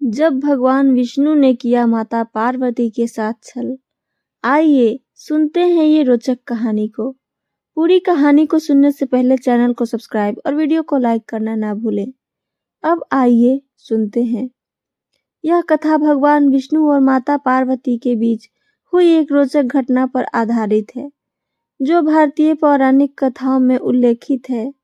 जब भगवान विष्णु ने किया माता पार्वती के साथ छल। आइए सुनते हैं ये रोचक कहानी को। पूरी कहानी को सुनने से पहले चैनल को सब्सक्राइब और वीडियो को लाइक करना ना भूलें। अब आइए सुनते हैं। यह कथा भगवान विष्णु और माता पार्वती के बीच हुई एक रोचक घटना पर आधारित है, जो भारतीय पौराणिक कथाओं में उल्लेखित है।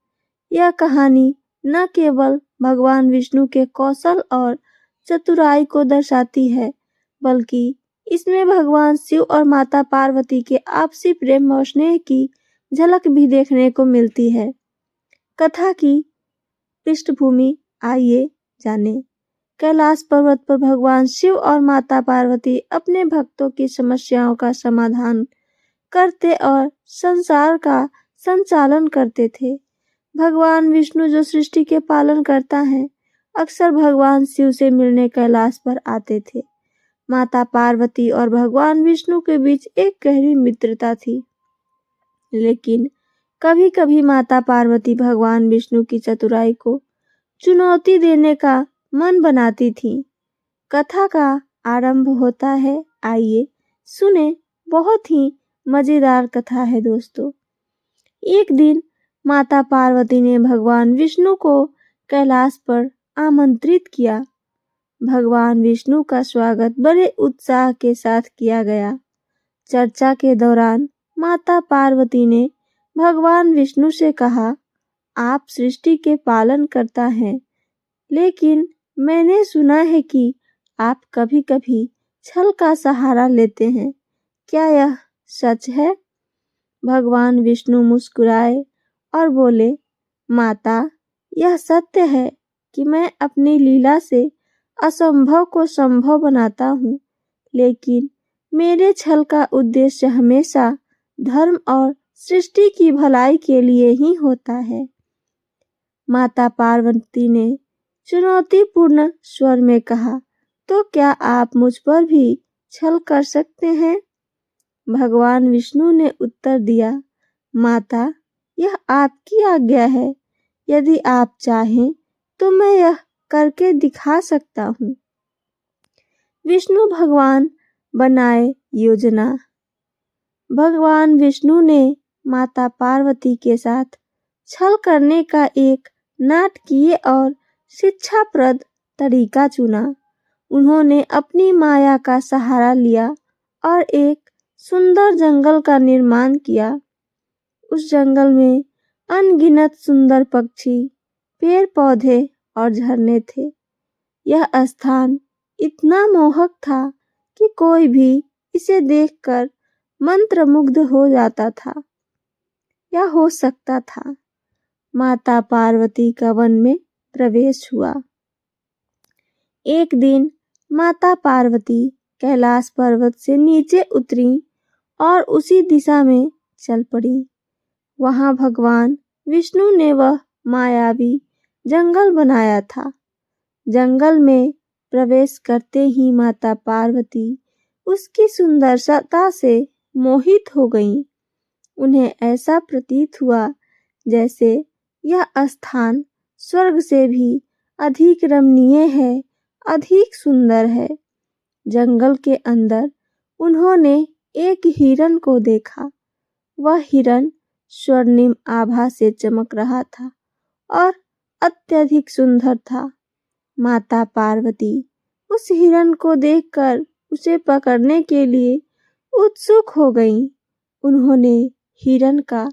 यह कहानी न केवल भगवान विष्णु के कौशल और चतुराई को दर्शाती है, बल्कि इसमें भगवान शिव और माता पार्वती के आपसी प्रेम और स्नेह की झलक भी देखने को मिलती है। कथा की पृष्ठभूमि आइए जानें। कैलाश पर्वत पर भगवान शिव और माता पार्वती अपने भक्तों की समस्याओं का समाधान करते और संसार का संचालन करते थे। भगवान विष्णु, जो सृष्टि के पालन करता है, अक्सर भगवान शिव से मिलने कैलाश पर आते थे। माता पार्वती और भगवान विष्णु के बीच एक गहरी मित्रता थी, लेकिन कभी-कभी माता पार्वती भगवान विष्णु की चतुराई को चुनौती देने का मन बनाती थी। कथा का आरंभ होता है। आइए सुने। बहुत ही मजेदार कथा है दोस्तों। एक दिन माता पार्वती ने भगवान विष्णु को कैलाश पर आमंत्रित किया। भगवान विष्णु का स्वागत बड़े उत्साह के साथ किया गया। चर्चा के दौरान माता पार्वती ने भगवान विष्णु से कहा, आप सृष्टि के पालन करता हैं, लेकिन मैंने सुना है कि आप कभी-कभी छल का सहारा लेते हैं। क्या यह सच है? भगवान विष्णु मुस्कुराए और बोले, माता, यह सत्य है कि मैं अपनी लीला से असंभव को संभव बनाता हूँ, लेकिन मेरे छल का उद्देश्य हमेशा धर्म और सृष्टि की भलाई के लिए ही होता है। माता पार्वती ने चुनौतीपूर्ण स्वर में कहा, तो क्या आप मुझ पर भी छल कर सकते हैं? भगवान विष्णु ने उत्तर दिया, माता, यह आपकी आज्ञा है। यदि आप चाहें तो मैं यह करके दिखा सकता हूँ। विष्णु भगवान बनाए योजना। भगवान विष्णु ने माता पार्वती के साथ छल करने का एक नाटकीय और शिक्षाप्रद तरीका चुना। उन्होंने अपनी माया का सहारा लिया और एक सुंदर जंगल का निर्माण किया। उस जंगल में अनगिनत सुंदर पक्षी, पेड़ पौधे और झरने थे। यह स्थान इतना मोहक था कि कोई भी इसे देखकर मंत्रमुग्ध हो जाता था या हो सकता था। माता पार्वती का वन में प्रवेश हुआ। एक दिन माता पार्वती कैलाश पर्वत से नीचे उतरी और उसी दिशा में चल पड़ी। वहां भगवान विष्णु ने वह मायावी जंगल बनाया था। जंगल में प्रवेश करते ही माता पार्वती उसकी सुंदरता से मोहित हो गईं। उन्हें ऐसा प्रतीत हुआ जैसे यह स्थान स्वर्ग से भी अधिक रमणीय है, अधिक सुंदर है। जंगल के अंदर उन्होंने एक हिरण को देखा। वह हिरण स्वर्णिम आभा से चमक रहा था और अत्यधिक सुंदर था। माता पार्वती उस हिरण को देखकर उसे पकड़ने के लिए उत्सुक हो गईं। उन्होंने हिरण का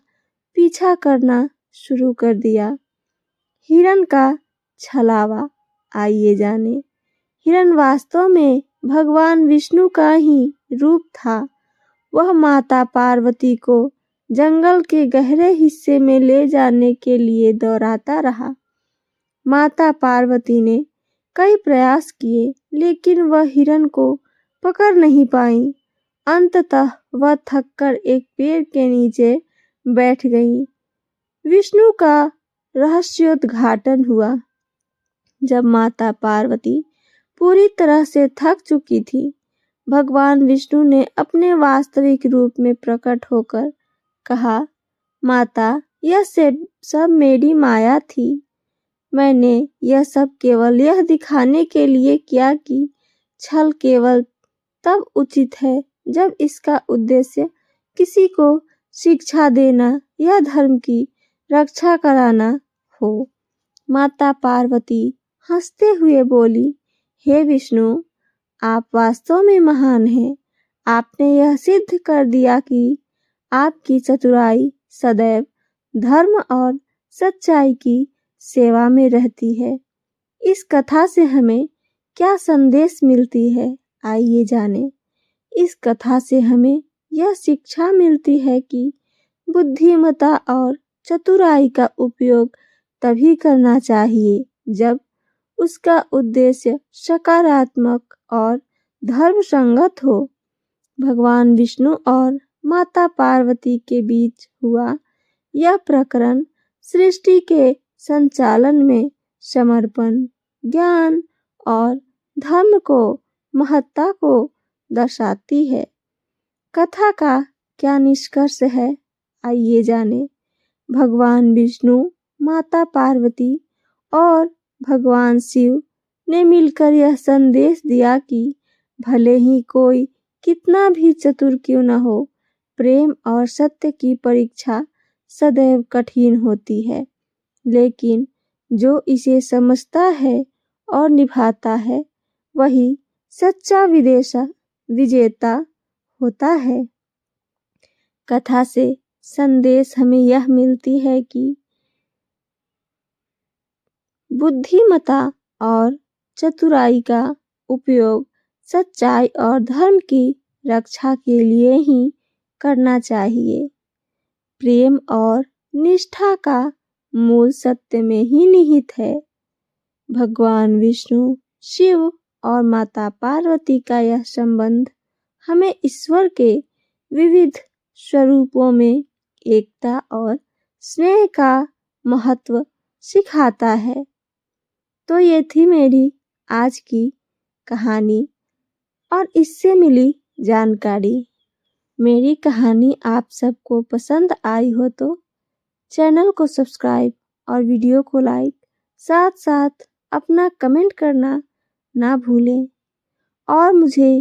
पीछा करना शुरू कर दिया। हिरण का छलावा। आइए जाने। हिरण वास्तव में भगवान विष्णु का ही रूप था। वह माता पार्वती को जंगल के गहरे हिस्से में ले जाने के लिए दौड़ाता रहा। माता पार्वती ने कई प्रयास किए, लेकिन वह हिरण को पकड़ नहीं पाई। अंततः वह थककर एक पेड़ के नीचे बैठ गई। विष्णु का रहस्योद्घाटन हुआ। जब माता पार्वती पूरी तरह से थक चुकी थी, भगवान विष्णु ने अपने वास्तविक रूप में प्रकट होकर कहा, माता, यह सब मेरी माया थी। मैंने यह सब केवल यह दिखाने के लिए किया कि छल केवल तब उचित है जब इसका उद्देश्य किसी को शिक्षा देना या धर्म की रक्षा कराना हो। माता पार्वती हंसते हुए बोली, हे विष्णु, आप वास्तव में महान हैं। आपने यह सिद्ध कर दिया कि आपकी चतुराई सदैव धर्म और सच्चाई की सेवा में रहती है। इस कथा से हमें क्या संदेश मिलती है, आइए जानें। इस कथा से हमें यह शिक्षा मिलती है कि बुद्धिमत्ता और चतुराई का उपयोग तभी करना चाहिए जब उसका उद्देश्य सकारात्मक और धर्म संगत हो। भगवान विष्णु और माता पार्वती के बीच हुआ यह प्रकरण सृष्टि के संचालन में समर्पण, ज्ञान और धर्म को महत्ता को दर्शाती है। कथा का क्या निष्कर्ष है, आइए जानें। भगवान विष्णु, माता पार्वती और भगवान शिव ने मिलकर यह संदेश दिया कि भले ही कोई कितना भी चतुर क्यों न हो, प्रेम और सत्य की परीक्षा सदैव कठिन होती है, लेकिन जो इसे समझता है और निभाता है वही सच्चा विजेता होता है। कथा से संदेश हमें यह मिलती है कि बुद्धिमत्ता और चतुराई का उपयोग सच्चाई और धर्म की रक्षा के लिए ही करना चाहिए। प्रेम और निष्ठा का मूल सत्य में ही निहित है। भगवान विष्णु, शिव और माता पार्वती का यह संबंध हमें ईश्वर के विविध स्वरूपों में एकता और स्नेह का महत्व सिखाता है। तो ये थी मेरी आज की कहानी और इससे मिली जानकारी। मेरी कहानी आप सबको पसंद आई हो तो चैनल को सब्सक्राइब और वीडियो को लाइक, साथ साथ अपना कमेंट करना ना भूलें और मुझे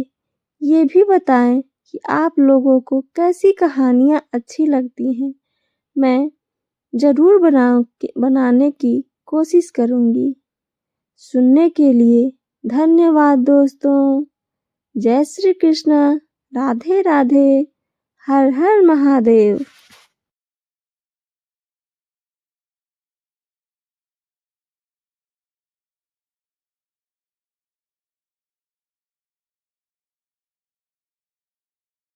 ये भी बताएं कि आप लोगों को कैसी कहानियाँ अच्छी लगती हैं। मैं ज़रूर बनाने की कोशिश करूँगी। सुनने के लिए धन्यवाद दोस्तों। जय श्री कृष्ण, राधे राधे, हर हर महादेव।